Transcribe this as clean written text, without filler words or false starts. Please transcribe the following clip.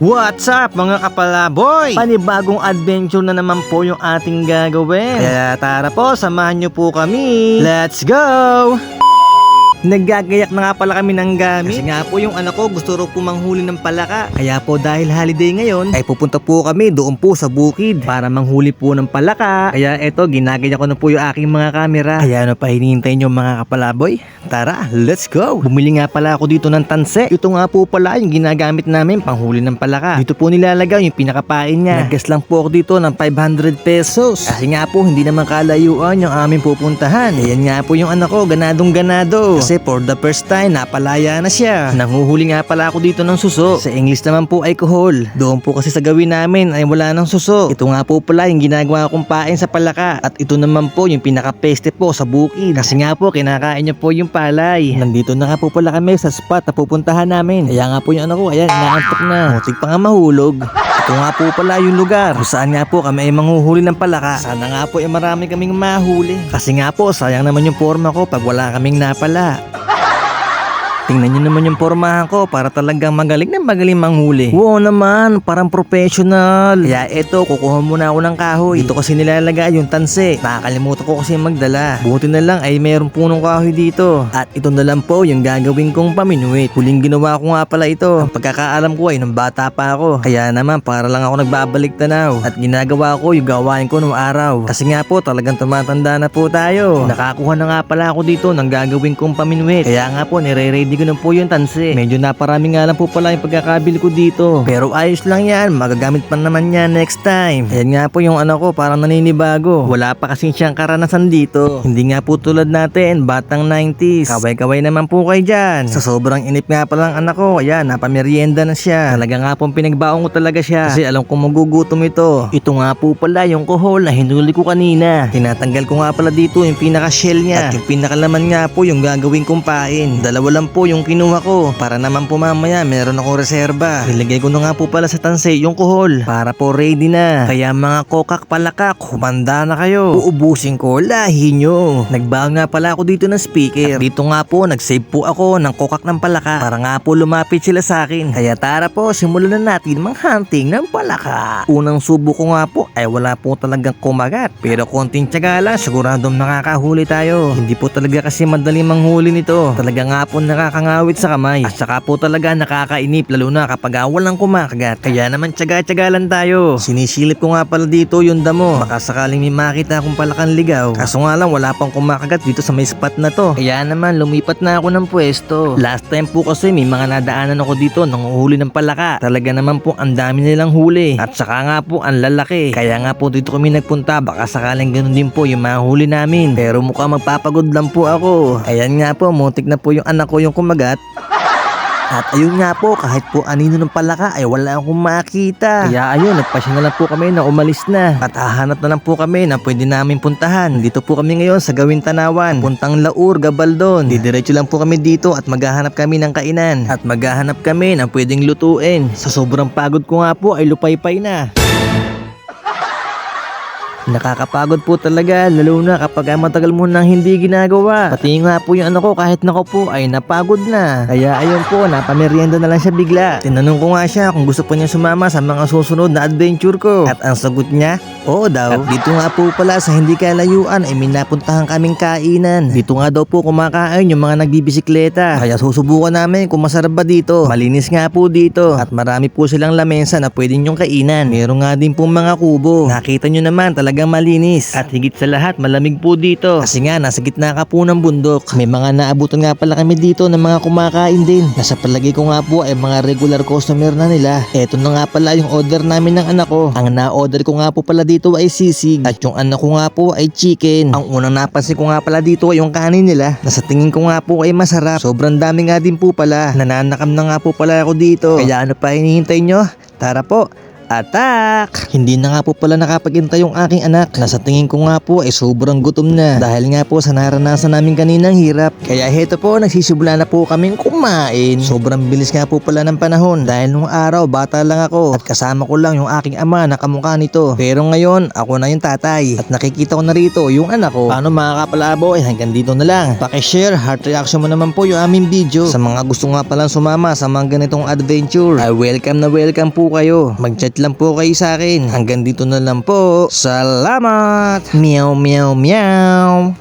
What's up mga kapalaboy? Panibagong adventure na naman po yung ating gagawin. Kaya tara po, samahan nyo po kami. Let's go! Naggagayak na nga pala kami ng gamit. Kasi nga po yung anak ko gusto raw po manghuli ng palaka. Kaya po dahil holiday ngayon ay pupunta po kami doon po sa bukid para manghuli po ng palaka. Kaya eto, ginagayak ko na po yung aking mga camera. Kaya ano pa hinihintay nyo mga kapalaboy? Tara, let's go! Bumili nga pala ako dito ng tanse. Ito nga po pala yung ginagamit namin panghuli ng palaka. Dito po nilalagay yung pinakapain niya. Naggas lang po ako dito ng 500 pesos. Kasi nga po hindi naman kalayuan yung aming pupuntahan. Ayan nga po yung anak ko, ganadong ganado. Kasi for the first time, napalaya na siya. Nanguhuli nga pala ako dito ng suso. Sa English naman po ay kohol. Doon po kasi sa gawin namin ay wala ng suso. Ito nga po pala yung ginagawa kong pain sa palaka. At ito naman po yung pinaka-peste po sa bukid. Kasi nga po kinakain niya po yung palay. Nandito na nga po pala kami sa spot na pupuntahan namin. Kaya nga po yung anak ko, ayan, inaantok na. Mutik pa nga mahulog. Ito nga po pala yung lugar kung saan nga po kami ay manghuhuli ng palaka. Sana nga po ay marami kaming mahuli. Kasi nga po sayang naman yung forma ko pag wala kaming napala. Tingnan nyo naman yung pormahan ko para talagang magaling na magaling manghuli. Wow naman, parang professional. Kaya eto, kukuha muna ako ng kahoy. Dito kasi nilalagay yung tanse. Nakakalimutan ko kasi magdala. Buti na lang ay mayroong punong kahoy dito. At ito na lang po yung gagawin kong paminuit. Huling ginawa ko nga pala ito. Ang pagkakaalam ko ay nung bata pa ako. Kaya naman para lang ako nagbabalik tanaw. At ginagawa ko yung gawain ko nung araw. Kasi nga po talagang tumatanda na po tayo. Nakakuha na nga pala ako dito ng gagawin kong paminuit. Kaya nga po nire-ready ko na po yung tanse. Medyo naparami nga lang po pala yung pagkakabili ko dito. Pero ayos lang yan, magagamit pa naman yan next time. Ayan nga po yung anak ko parang naninibago. Wala pa kasing siyang karanasan dito. Hindi nga po tulad natin, batang 90s. Kaway-kaway naman po kayo dyan. Sa sobrang inip nga pala ang anak ko, ayan, napamerienda na siya. Talaga nga pong pinagbaong ko talaga siya. Kasi alam kong magugutom ito. Ito nga po pala yung kohol na hinuli ko kanina. Tinatanggal ko nga pala dito yung pinaka-shell niya. At yung pinakalaman nga po yung gagawin kong pain. Dalawa lang po yung kinuha ko para naman po mamaya meron akong reserba. Ilagay ko na nga po pala sa tanse yung kohol para po ready na. Kaya mga kokak palakak, humanda na kayo. Uubusin ko lahi nyo. Nagbaon nga pala ako dito ng speaker. At dito nga po nagsave po ako ng kokak ng palaka para nga po lumapit sila sa akin. Kaya tara po, simulan na natin hunting ng palaka. Unang subo ko nga po ay wala po talagang kumagat. Pero konting tiyaga lang, siguradong nakakahuli tayo. Hindi po talaga kasi madali manghuli nito. Talaga nga po nakakangawit sa kamay. At saka po talaga nakakainip lalo na kapag walang kumakagat. Kaya naman tiyaga-tiyaga lang tayo. Sinisilip ko nga pala dito yung damo. Baka sakaling may makita akong palakan ligaw. Kaso nga lang wala pang kumakagat dito sa may spot na to. Kaya naman lumipat na ako ng pwesto. Last time po kasi may mga nadaanan ako dito nang uhuli ng palaka. Talaga naman po ang dami nilang huli. At saka nga po ang lalaki. Kaya nga po dito kami nagpunta. Baka sakaling ganun din po yung mahuli namin. Pero mukhang magpapagod lang po ako. Ayan nga po, muntik na po yung anak ko yung kumagat. At ayun nga po, kahit po anino ng palaka ay wala akong makita. Kaya ayun, nagpasya na lang po kami na umalis na. At hahanap na lang po kami na pwede namin puntahan. Dito po kami ngayon sa Gawin Tanawan. Puntang Laur, Gabaldon. Didiretso lang po kami dito at maghahanap kami ng kainan. At maghahanap kami ng pwedeng lutuin. Sa sobrang pagod ko nga po ay lupay-pay na. Nakakapagod po talaga, lalo na kapag matagal mo nang hindi ginagawa. Pati nga po yung ano ko, kahit nako po ay napagod na. Kaya ayun po, napamerienda na lang siya bigla. Tinanong ko nga siya kung gusto pa niya sumama sa mga susunod na adventure ko. At ang sagot niya, oo daw. At dito nga po pala sa hindi kalayuan ay may napuntahan kaming kainan. Dito nga daw po kumakain yung mga nagbibisikleta. Kaya susubukan namin kung masarap ba dito. Malinis nga po dito. At marami po silang lamesa na pwede nyong kainan. Meron nga din po mga kubo. Nakita nyo naman talagang malinis. At higit sa lahat malamig po dito. Kasi nga nasa gitna ka po ng bundok. May mga naabutan nga pala kami dito ng mga kumakain din. Nasa palagi ko nga po ay mga regular customer na nila. Eto na nga pala yung order namin ng anak ko. Ang na-order ko nga po pala dito ay sisig. At yung anak ko nga po ay chicken. Ang unang napansin ko nga pala dito ay yung kanin nila. Nasa tingin ko nga po ay masarap. Sobrang dami nga din po pala. Nananakam na nga po pala ako dito. Kaya ano pa hinihintay nyo? Tara po, attack! Hindi na nga po pala nakapagintay yung aking anak na sa tingin ko nga po ay sobrang gutom na dahil nga po sa naranasan namin kaninang hirap. Kaya heto po, nagsisimula na po kaming kumain. Sobrang bilis nga po pala ng panahon dahil nung araw bata lang ako at kasama ko lang yung aking ama na kamukha nito. Pero ngayon ako na yung tatay at nakikita ko na rito yung anak ko. Paano mga kapalabo ay hanggang dito na lang. Paki-share, heart reaction mo naman po yung aming video. Sa mga gusto nga palang sumama sa mga ganitong adventure ay welcome na welcome po kayo. Mag-chat lang po kayo sa akin. Hanggang dito na lang po. Salamat! Meow meow meow.